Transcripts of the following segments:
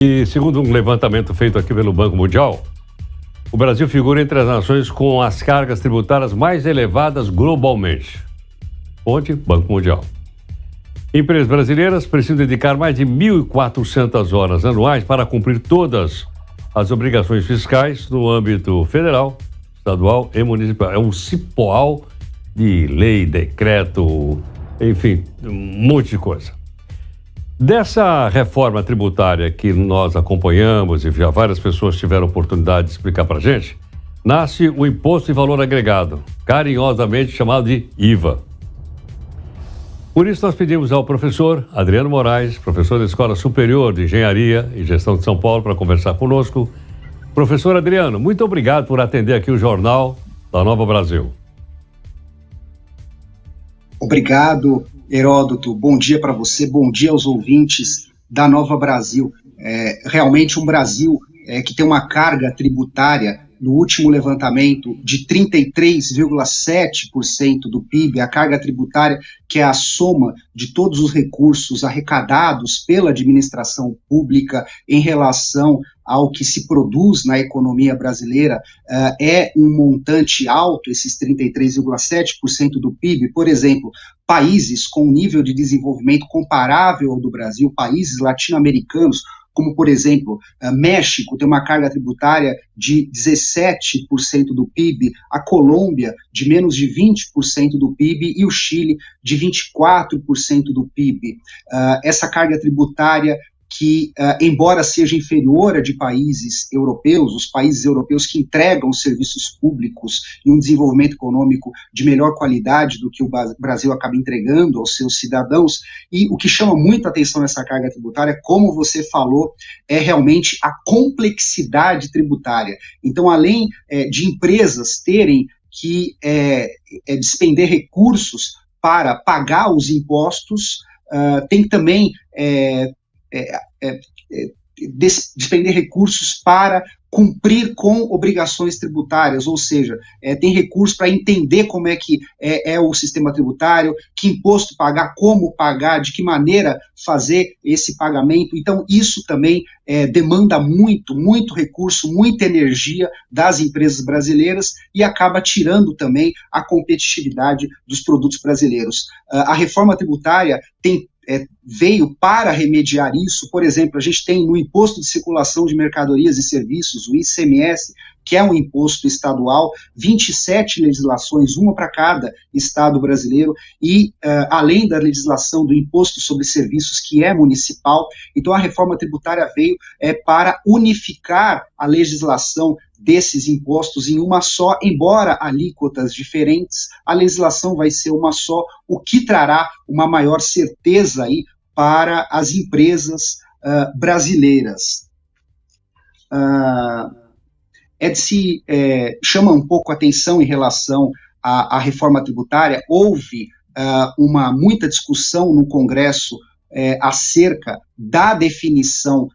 E segundo um levantamento feito aqui pelo Banco Mundial, o Brasil figura entre as nações com as cargas tributárias mais elevadas globalmente. Fonte, Banco Mundial. Empresas brasileiras precisam dedicar mais de 1.400 horas anuais para cumprir todas as obrigações fiscais no âmbito federal, estadual e municipal. É um cipoal de lei, decreto, enfim, um monte de coisa. Dessa reforma tributária que nós acompanhamos e já várias pessoas tiveram oportunidade de explicar para a gente, nasce o Imposto de Valor Agregado, carinhosamente chamado de IVA. Por isso nós pedimos ao professor Adriano Moraes, professor da Escola Superior de Engenharia e Gestão de São Paulo, para conversar conosco. Professor Adriano, muito obrigado por atender aqui o Jornal da Nova Brasil. Obrigado, Heródoto. Bom dia para você, bom dia aos ouvintes da Nova Brasil. Realmente um Brasil que tem uma carga tributária no último levantamento de 33,7% do PIB, a carga tributária que é a soma de todos os recursos arrecadados pela administração pública em relação ao que se produz na economia brasileira, é um montante alto, esses 33,7% do PIB. Por exemplo, países com um nível de desenvolvimento comparável ao do Brasil, países latino-americanos, como, por exemplo, México tem uma carga tributária de 17% do PIB, a Colômbia de menos de 20% do PIB e o Chile de 24% do PIB. Essa carga tributária que, embora seja inferior à de países europeus, os países europeus que entregam serviços públicos e um desenvolvimento econômico de melhor qualidade do que o Brasil acaba entregando aos seus cidadãos, e o que chama muito a atenção nessa carga tributária, como você falou, é realmente a complexidade tributária. Então, além de empresas terem que despender recursos para pagar os impostos, tem também despender recursos para cumprir com obrigações tributárias, ou seja, tem recursos para entender como é que é o sistema tributário, que imposto pagar, como pagar, de que maneira fazer esse pagamento. Então, isso também demanda muito recurso, muita energia das empresas brasileiras e acaba tirando também a competitividade dos produtos brasileiros. A reforma tributária veio para remediar isso. Por exemplo, a gente tem no Imposto de Circulação de Mercadorias e Serviços, o ICMS, que é um imposto estadual, 27 legislações, uma para cada estado brasileiro, e além da legislação do Imposto sobre Serviços, que é municipal. Então a reforma tributária veio para unificar a legislação desses impostos em uma só, embora alíquotas diferentes, a legislação vai ser uma só, o que trará uma maior certeza aí para as empresas brasileiras. Chama um pouco a atenção em relação à reforma tributária. Houve muita discussão no Congresso acerca da definição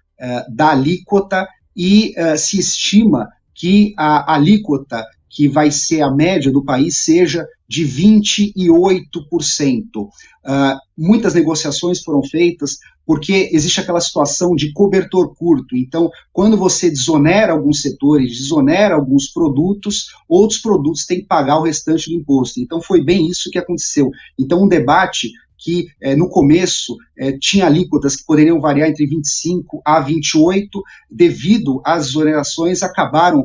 da alíquota e se estima que a alíquota que vai ser a média do país seja de 28%. Muitas negociações foram feitas porque existe aquela situação de cobertor curto. Então, quando você desonera alguns setores, desonera alguns produtos, outros produtos têm que pagar o restante do imposto. Então, foi bem isso que aconteceu. Então, um debate que no começo tinha alíquotas que poderiam variar entre 25 a 28, devido às exonerações, acabaram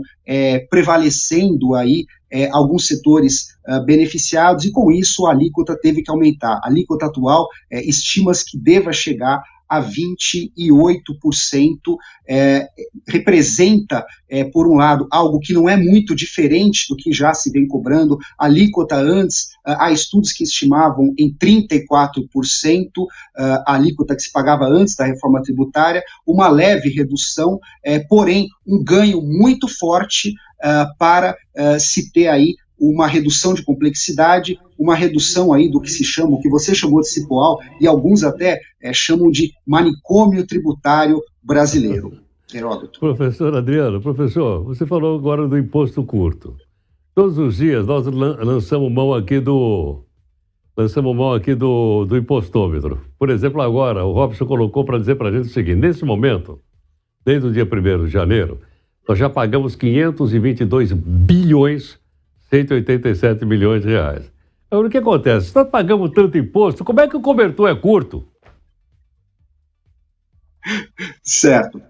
prevalecendo aí alguns setores beneficiados, e com isso a alíquota teve que aumentar. A alíquota atual estima-se que deva chegar a 28%, representa, por um lado, algo que não é muito diferente do que já se vem cobrando. A alíquota antes, há estudos que estimavam em 34%, a alíquota que se pagava antes da reforma tributária, uma leve redução, porém um ganho muito forte para se ter aí uma redução de complexidade, uma redução aí do que se chama, o que você chamou de cipoal, e alguns até chamam de manicômio tributário brasileiro. Heródoto. Professor Adriano, professor, você falou agora do imposto curto. Todos os dias nós lançamos mão aqui do impostômetro. Por exemplo, agora o Robson colocou para dizer para a gente o seguinte: nesse momento, desde o dia 1º de janeiro, nós já pagamos 522 bilhões 187 milhões de reais. Agora, o que acontece? Se nós pagamos tanto imposto, como é que o cobertor é curto? Certo.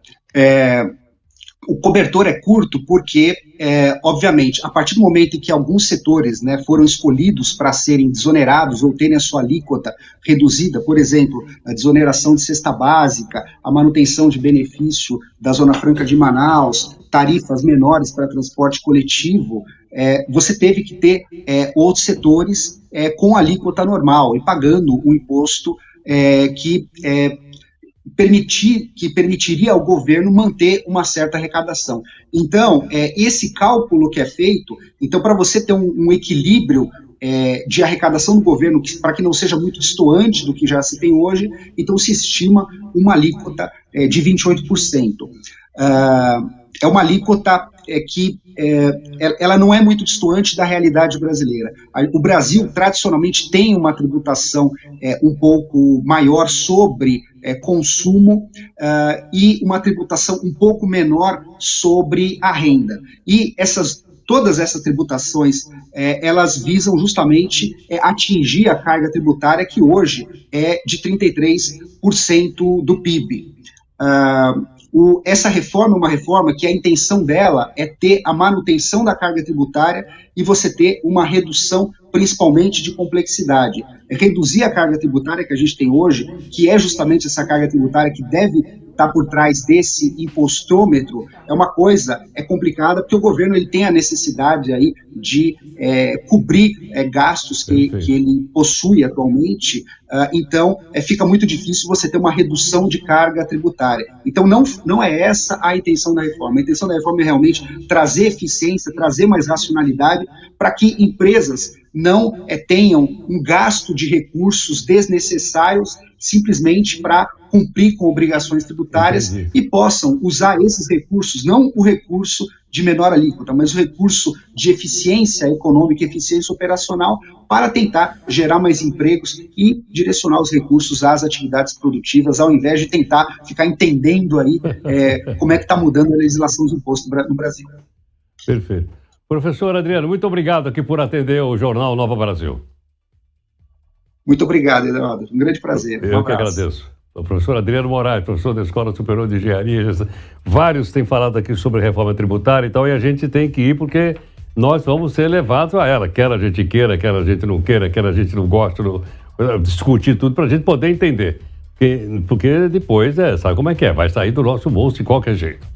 O cobertor é curto porque, obviamente, a partir do momento em que alguns setores, né, foram escolhidos para serem desonerados ou terem a sua alíquota reduzida, por exemplo, a desoneração de cesta básica, a manutenção de benefício da Zona Franca de Manaus, tarifas menores para transporte coletivo, você teve que ter outros setores com alíquota normal e pagando um imposto que permitiria ao governo manter uma certa arrecadação. Então, esse cálculo que é feito, então para você ter um equilíbrio de arrecadação do governo, para que não seja muito distoante do que já se tem hoje, então se estima uma alíquota de 28%. É uma alíquota que ela não é muito distoante da realidade brasileira. O Brasil, tradicionalmente, tem uma tributação um pouco maior sobre consumo e uma tributação um pouco menor sobre a renda. E todas essas tributações, elas visam justamente atingir a carga tributária que hoje é de 33% do PIB. Essa reforma é uma reforma que a intenção dela é ter a manutenção da carga tributária e você ter uma redução principalmente de complexidade. Reduzir a carga tributária que a gente tem hoje, que é justamente essa carga tributária que deve estar por trás desse impostômetro, é uma coisa complicada, porque o governo ele tem a necessidade aí de cobrir gastos que ele possui atualmente, então fica muito difícil você ter uma redução de carga tributária. Então não é essa a intenção da reforma. A intenção da reforma é realmente trazer eficiência, trazer mais racionalidade para que empresas não tenham um gasto de recursos desnecessários simplesmente para cumprir com obrigações tributárias. Entendi. E possam usar esses recursos, não o recurso de menor alíquota, mas o recurso de eficiência econômica, eficiência operacional, para tentar gerar mais empregos e direcionar os recursos às atividades produtivas, ao invés de tentar ficar entendendo aí como é que está mudando a legislação de imposto no Brasil. Perfeito. Professor Adriano, muito obrigado aqui por atender o Jornal Nova Brasil. Muito obrigado, Eduardo. Um grande prazer. Eu que agradeço. O professor Adriano Moraes, professor da Escola Superior de Engenharia, vários têm falado aqui sobre reforma tributária e tal, e a gente tem que ir porque nós vamos ser levados a ela, quer a gente queira, quer a gente não queira, quer a gente não goste, discutir tudo para a gente poder entender. Porque depois, sabe como é que é? Vai sair do nosso bolso de qualquer jeito.